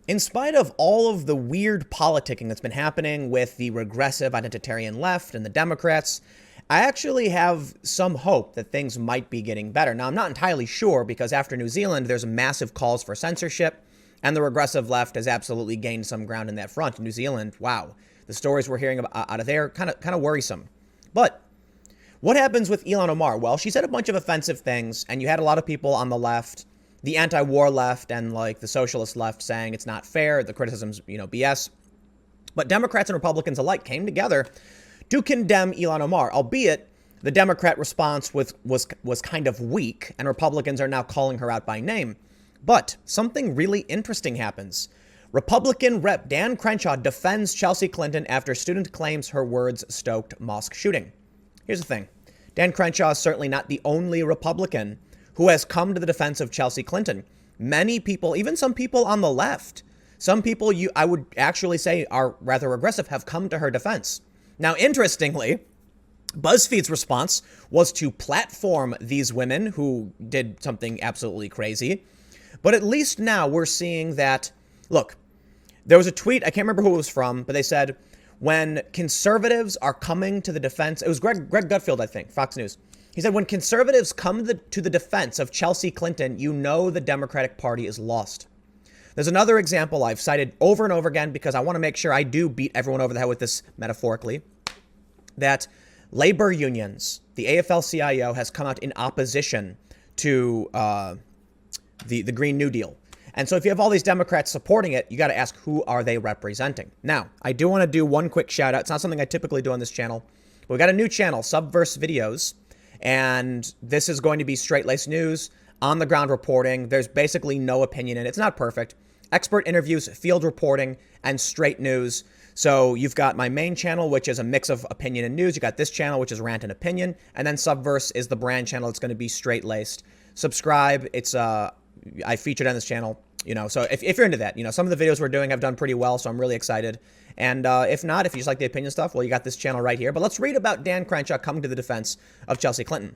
In spite of all of the weird politicking that's been happening with the regressive identitarian left and the Democrats, I actually have some hope that things might be getting better. Now, I'm not entirely sure because after New Zealand, there's massive calls for censorship, and the regressive left has absolutely gained some ground in that front. New Zealand, wow, the stories we're hearing about out of there, kind of worrisome. But what happens with Ilhan Omar? Well, she said a bunch of offensive things, and you had a lot of people on the left, the anti-war left and like the socialist left, saying it's not fair, the criticism's, BS. But Democrats and Republicans alike came together to condemn Ilhan Omar, albeit the Democrat response was kind of weak, and Republicans are now calling her out by name. But something really interesting happens. Republican Rep. Dan Crenshaw defends Chelsea Clinton after student claims her words stoked mosque shooting. Here's the thing. Dan Crenshaw is certainly not the only Republican who has come to the defense of Chelsea Clinton. Many people, even some people on the left, some people I would actually say are rather regressive, have come to her defense. Now, interestingly, BuzzFeed's response was to platform these women who did something absolutely crazy. But at least now we're seeing that, look, there was a tweet, I can't remember who it was from, but they said, when conservatives are coming to the defense, it was Greg Gutfeld, I think, Fox News. He said, when conservatives come to the defense of Chelsea Clinton, you know the Democratic Party is lost. There's another example I've cited over and over again because I want to make sure I do beat everyone over the head with this metaphorically, that labor unions, the AFL-CIO has come out in opposition to the Green New Deal. And so if you have all these Democrats supporting it, you got to ask, who are they representing? Now, I do want to do one quick shout out. It's not something I typically do on this channel, but we got a new channel, Subverse Videos. And this is going to be straight-laced news, on-the-ground reporting. There's basically no opinion in it. It's not perfect. Expert interviews, field reporting, and straight news. So you've got my main channel, which is a mix of opinion and news. You got this channel, which is rant and opinion. And then Subverse is the brand channel. It's going to be straight-laced. Subscribe. It's I featured on this channel. So if you're into that, some of the videos we're doing have done pretty well. So I'm really excited. And if not, if you just like the opinion stuff, well, you got this channel right here. But let's read about Dan Crenshaw coming to the defense of Chelsea Clinton.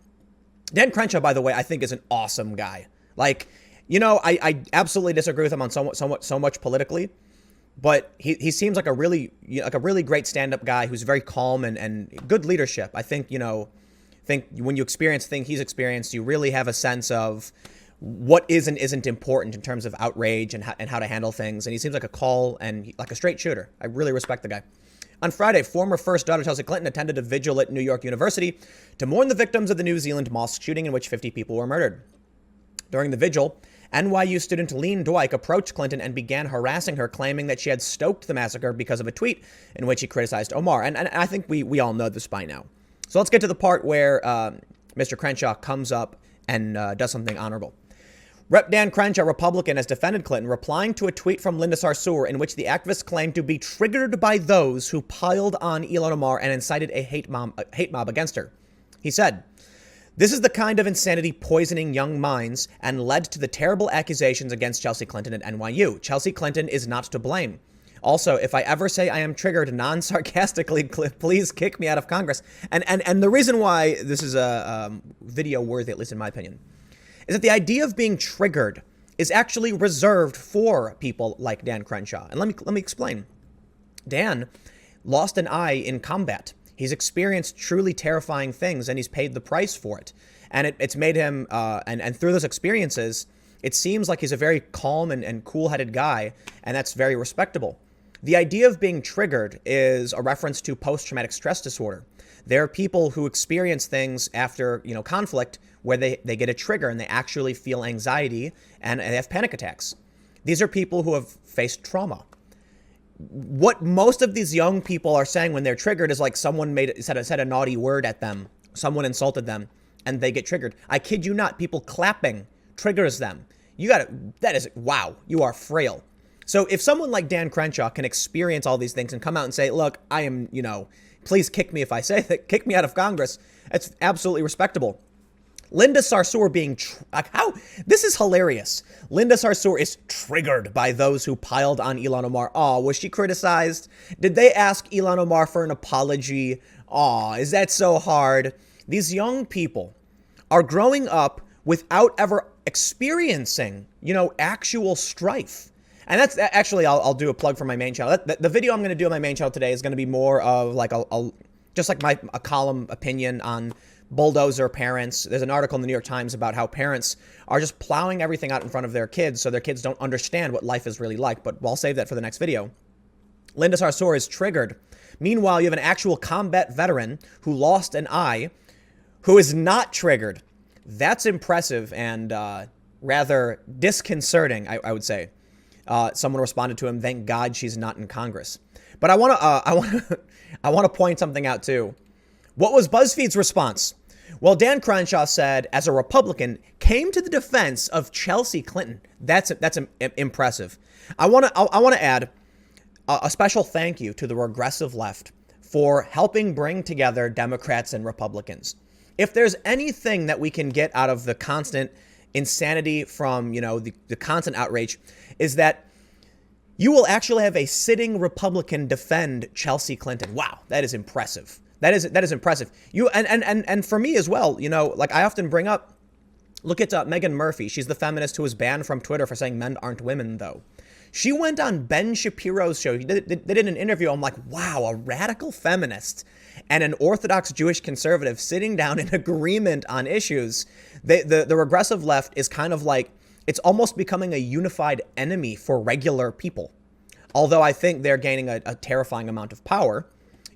Dan Crenshaw, by the way, I think is an awesome guy. Like, I absolutely disagree with him on so much politically, but he seems like a really great stand-up guy who's very calm and good leadership. I think, think when you experience things he's experienced, you really have a sense of what is and isn't important in terms of outrage and how to handle things. And he seems like a like a straight shooter. I really respect the guy. On Friday, former first daughter Chelsea Clinton attended a vigil at New York University to mourn the victims of the New Zealand mosque shooting in which 50 people were murdered. During the vigil, NYU student Lean Dwight approached Clinton and began harassing her, claiming that she had stoked the massacre because of a tweet in which he criticized Omar. And I think we all know this by now. So let's get to the part where Mr. Crenshaw comes up and does something honorable. Rep. Dan Crenshaw, Republican, has defended Clinton, replying to a tweet from Linda Sarsour in which the activist claimed to be triggered by those who piled on Ilhan Omar and incited a hate mob against her. He said, "This is the kind of insanity poisoning young minds and led to the terrible accusations against Chelsea Clinton at NYU. Chelsea Clinton is not to blame. Also, if I ever say I am triggered non-sarcastically, please kick me out of Congress." And the reason why this is a video worthy, at least in my opinion, is that the idea of being triggered is actually reserved for people like Dan Crenshaw. And let me explain. Dan lost an eye in combat. He's experienced truly terrifying things, and he's paid the price for it. And it's made him, and through those experiences, it seems like he's a very calm and cool-headed guy, and that's very respectable. The idea of being triggered is a reference to post-traumatic stress disorder. There are people who experience things after, conflict where they get a trigger and they actually feel anxiety and they have panic attacks. These are people who have faced trauma. What most of these young people are saying when they're triggered is like someone said a naughty word at them, someone insulted them, and they get triggered. I kid you not, people clapping triggers them. Wow, you are frail. So if someone like Dan Crenshaw can experience all these things and come out and say, look, I am, please kick me if I say that, kick me out of Congress, that's absolutely respectable. Linda Sarsour this is hilarious. Linda Sarsour is triggered by those who piled on Ilhan Omar. Oh, was she criticized? Did they ask Ilhan Omar for an apology? Oh, is that so hard? These young people are growing up without ever experiencing, actual strife. And that's actually, I'll do a plug for my main channel. The video I'm going to do on my main channel today is going to be more of like just like a column opinion on bulldozer parents. There's an article in the New York Times about how parents are just plowing everything out in front of their kids so their kids don't understand what life is really like. But I'll save that for the next video. Linda Sarsour is triggered. Meanwhile, you have an actual combat veteran who lost an eye who is not triggered. That's impressive and rather disconcerting, I would say. Someone responded to him, "Thank God she's not in Congress." But I want to point something out too. What was BuzzFeed's response? Well, Dan Crenshaw said, as a Republican, came to the defense of Chelsea Clinton. That's impressive. I want to add a special thank you to the regressive left for helping bring together Democrats and Republicans. If there's anything that we can get out of the constant insanity from, the constant outrage, is that you will actually have a sitting Republican defend Chelsea Clinton. Wow, that is impressive. That is impressive. And for me as well, like I often bring up, look at Meghan Murphy. She's the feminist who was banned from Twitter for saying men aren't women, though. She went on Ben Shapiro's show. They did an interview. I'm like, wow, a radical feminist and an Orthodox Jewish conservative sitting down in agreement on issues. The regressive left is kind of like, it's almost becoming a unified enemy for regular people. Although I think they're gaining a terrifying amount of power,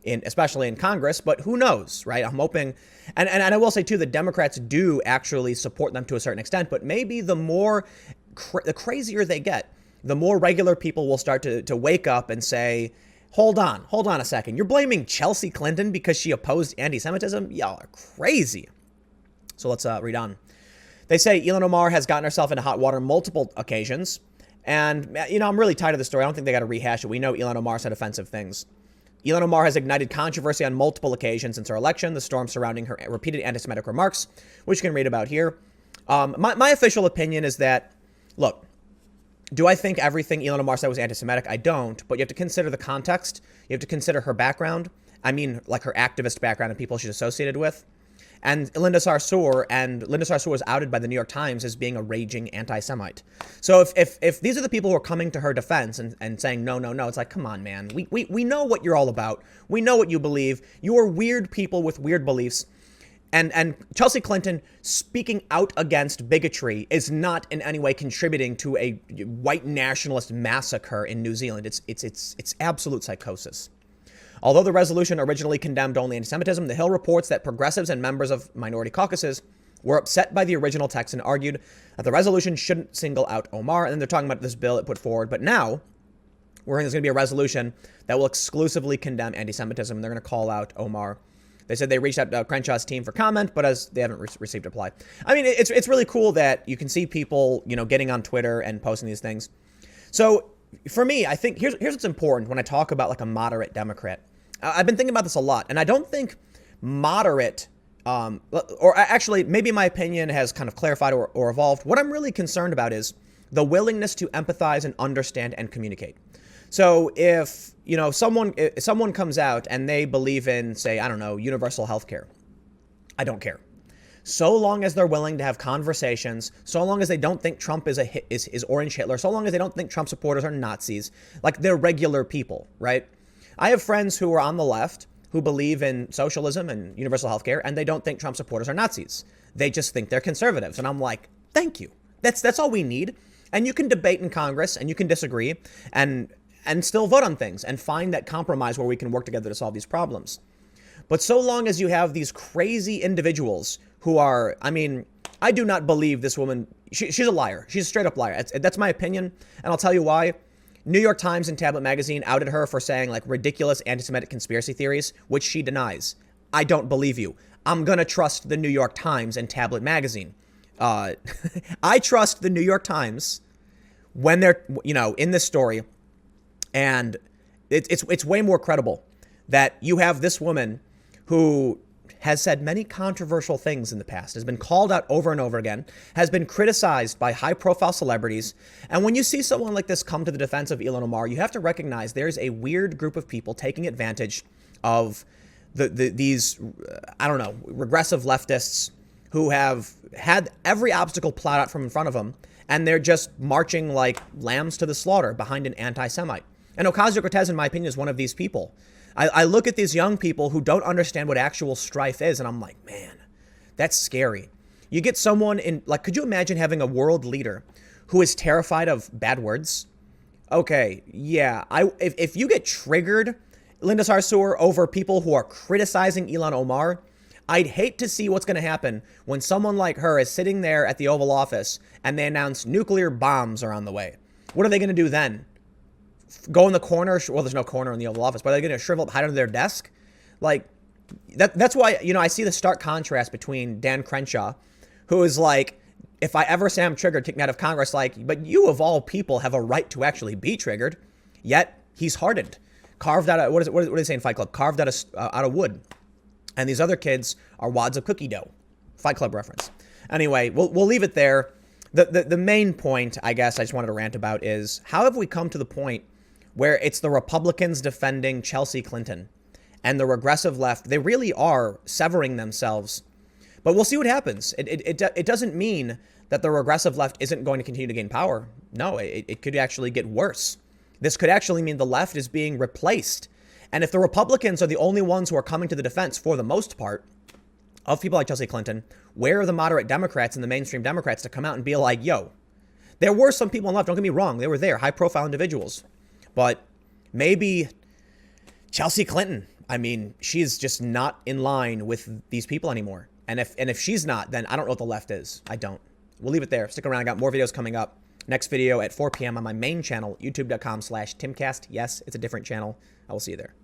especially in Congress, but who knows, right? I'm hoping, and I will say too, the Democrats do actually support them to a certain extent, but maybe the crazier they get, the more regular people will start to wake up and say, hold on a second. You're blaming Chelsea Clinton because she opposed anti-Semitism? Y'all are crazy. So let's read on. They say Ilhan Omar has gotten herself into hot water multiple occasions. And, I'm really tired of the story. I don't think they got to rehash it. We know Ilhan Omar said offensive things. Ilhan Omar has ignited controversy on multiple occasions since her election, the storm surrounding her repeated anti-Semitic remarks, which you can read about here. My official opinion is that, look, do I think everything Ilhan Omar said was anti-Semitic? I don't, but you have to consider the context. You have to consider her background. I mean, like her activist background and people she's associated with. And Linda Sarsour was outed by the New York Times as being a raging anti-Semite. So if these are the people who are coming to her defense and saying, no, it's like, come on, man. We know what you're all about. We know what you believe. You are weird people with weird beliefs. And Chelsea Clinton speaking out against bigotry is not in any way contributing to a white nationalist massacre in New Zealand. It's absolute psychosis. Although the resolution originally condemned only anti-Semitism, The Hill reports that progressives and members of minority caucuses were upset by the original text and argued that the resolution shouldn't single out Omar. And then they're talking about this bill it put forward. But now we're hearing there's going to be a resolution that will exclusively condemn anti-Semitism. And they're going to call out Omar. They said they reached out to Crenshaw's team for comment, but as they haven't received a reply. I mean, it's really cool that you can see people, getting on Twitter and posting these things. So for me, I think here's what's important when I talk about like a moderate Democrat. I've been thinking about this a lot, and I don't think moderate, or actually maybe my opinion has kind of clarified or evolved. What I'm really concerned about is the willingness to empathize and understand and communicate. So if, someone comes out and they believe in, say, I don't know, universal health care, I don't care. So long as they're willing to have conversations, so long as they don't think Trump is Orange Hitler, so long as they don't think Trump supporters are Nazis, like they're regular people, right? I have friends who are on the left who believe in socialism and universal health care, and they don't think Trump supporters are Nazis. They just think they're conservatives. And I'm like, thank you. That's all we need. And you can debate in Congress and you can disagree and still vote on things and find that compromise where we can work together to solve these problems. But so long as you have these crazy individuals who are, I do not believe this woman, she's a liar. She's a straight up liar. That's my opinion. And I'll tell you why. New York Times and Tablet Magazine outed her for saying like ridiculous anti-Semitic conspiracy theories, which she denies. I don't believe you. I'm going to trust the New York Times and Tablet Magazine. I trust the New York Times when they're, in this story. And it's way more credible that you have this woman who has said many controversial things in the past, has been called out over and over again, has been criticized by high-profile celebrities. And when you see someone like this come to the defense of Ilhan Omar, you have to recognize there's a weird group of people taking advantage of these, regressive leftists who have had every obstacle plowed out from in front of them and they're just marching like lambs to the slaughter behind an anti-Semite. And Ocasio-Cortez, in my opinion, is one of these people. I look at these young people who don't understand what actual strife is, and I'm like, man, that's scary. You get someone in, like, could you imagine having a world leader who is terrified of bad words? Okay, yeah, if you get triggered, Linda Sarsour, over people who are criticizing Ilhan Omar, I'd hate to see what's going to happen when someone like her is sitting there at the Oval Office and they announce nuclear bombs are on the way. What are they going to do then? Go in the corner? Well, there's no corner in the Oval Office, but are they going to shrivel up, hide under their desk? Like, that's why, I see the stark contrast between Dan Crenshaw, who is like, if I ever say I'm triggered, kick me out of Congress, like, but you of all people have a right to actually be triggered. Yet he's hardened, carved out of, what do they say in Fight Club? Carved out of wood. And these other kids are wads of cookie dough. Fight Club reference. Anyway, we'll leave it there. The main point, I guess, I just wanted to rant about is, how have we come to the point where it's the Republicans defending Chelsea Clinton and the regressive left? They really are severing themselves. But we'll see what happens. It doesn't mean that the regressive left isn't going to continue to gain power. No, it could actually get worse. This could actually mean the left is being replaced. And if the Republicans are the only ones who are coming to the defense, for the most part, of people like Chelsea Clinton, where are the moderate Democrats and the mainstream Democrats to come out and be like, yo, there were some people on the left, don't get me wrong, they were there, high-profile individuals. But maybe Chelsea Clinton, I mean, she's just not in line with these people anymore. And if she's not, then I don't know what the left is. I don't. We'll leave it there. Stick around. I got more videos coming up. Next video at 4 p.m. on my main channel, youtube.com/Timcast. Yes, it's a different channel. I will see you there.